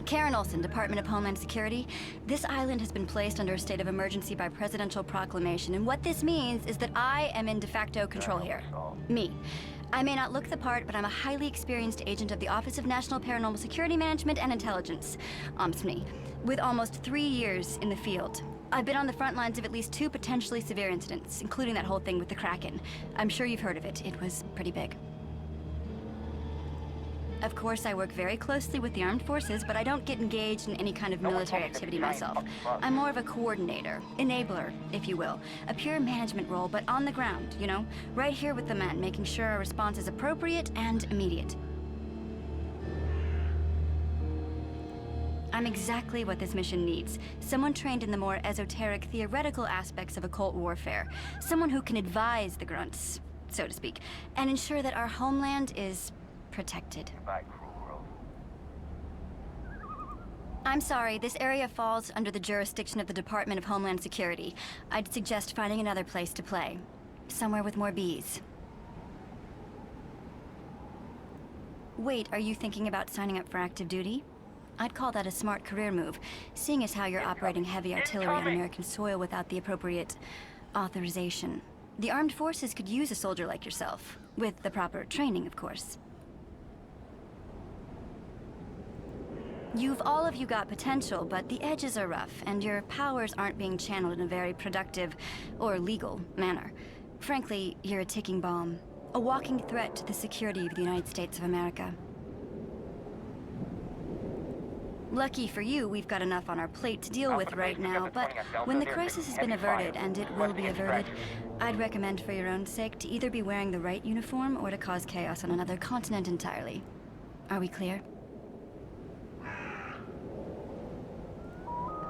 Karen Olson, Department of Homeland Security. This island has been placed under a state of emergency by presidential proclamation, and what this means is that I am in de facto control here. Me. I may not look the part, but I'm a highly experienced agent of the Office of National Paranormal Security Management and Intelligence, OMSMI, with almost 3 years in the field. I've been on the front lines of at least 2 potentially severe incidents, including that whole thing with the Kraken. I'm sure you've heard of it. It was pretty big. Of course, I work very closely with the armed forces, but I don't get engaged in any kind of military activity myself. I'm more of a coordinator, enabler, if you will. A pure management role, but on the ground, you know? Right here with the men, making sure our response is appropriate and immediate. I'm exactly what this mission needs. Someone trained in the more esoteric, theoretical aspects of occult warfare. Someone who can advise the grunts, so to speak, and ensure that our homeland is protected. I'm sorry, this area falls under the jurisdiction of the Department of Homeland Security. I'd suggest finding another place to play. Somewhere with more bees. Wait, are you thinking about signing up for active duty? I'd call that a smart career move, seeing as how you're operating heavy artillery on American soil without the appropriate authorization. The armed forces could use a soldier like yourself, with the proper training, of course. All of you got potential, but the edges are rough, and your powers aren't being channeled in a very productive or legal manner. Frankly, you're a ticking bomb, a walking threat to the security of the United States of America. Lucky for you, we've got enough on our plate to deal with right now, but when the crisis has been averted, and it will be averted, I'd recommend for your own sake to either be wearing the right uniform or to cause chaos on another continent entirely. Are we clear?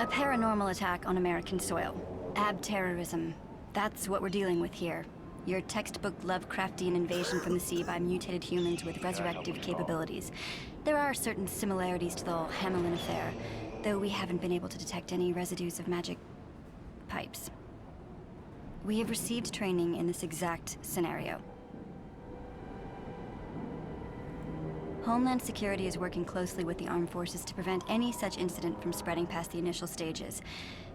A paranormal attack on American soil. Ab-terrorism. That's what we're dealing with here. Your textbook Lovecraftian invasion from the sea by mutated humans with resurrective capabilities. There are certain similarities to the whole Hamelin affair, though we haven't been able to detect any residues of magic pipes. We have received training in this exact scenario. Homeland Security is working closely with the armed forces to prevent any such incident from spreading past the initial stages.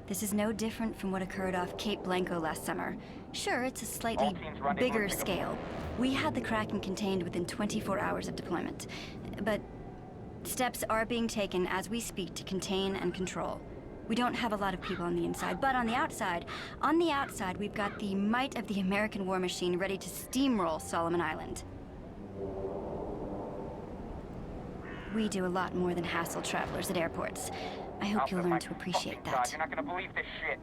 This is no different from what occurred off Cape Blanco last summer. Sure, it's a slightly bigger scale. We had the Kraken contained within 24 hours of deployment, but steps are being taken as we speak to contain and control. We don't have a lot of people on the inside, but on the outside, we've got the might of the American war machine ready to steamroll Solomon Island. We do a lot more than hassle travelers at airports. I hope you'll learn to appreciate that. You're not gonna believe this shit.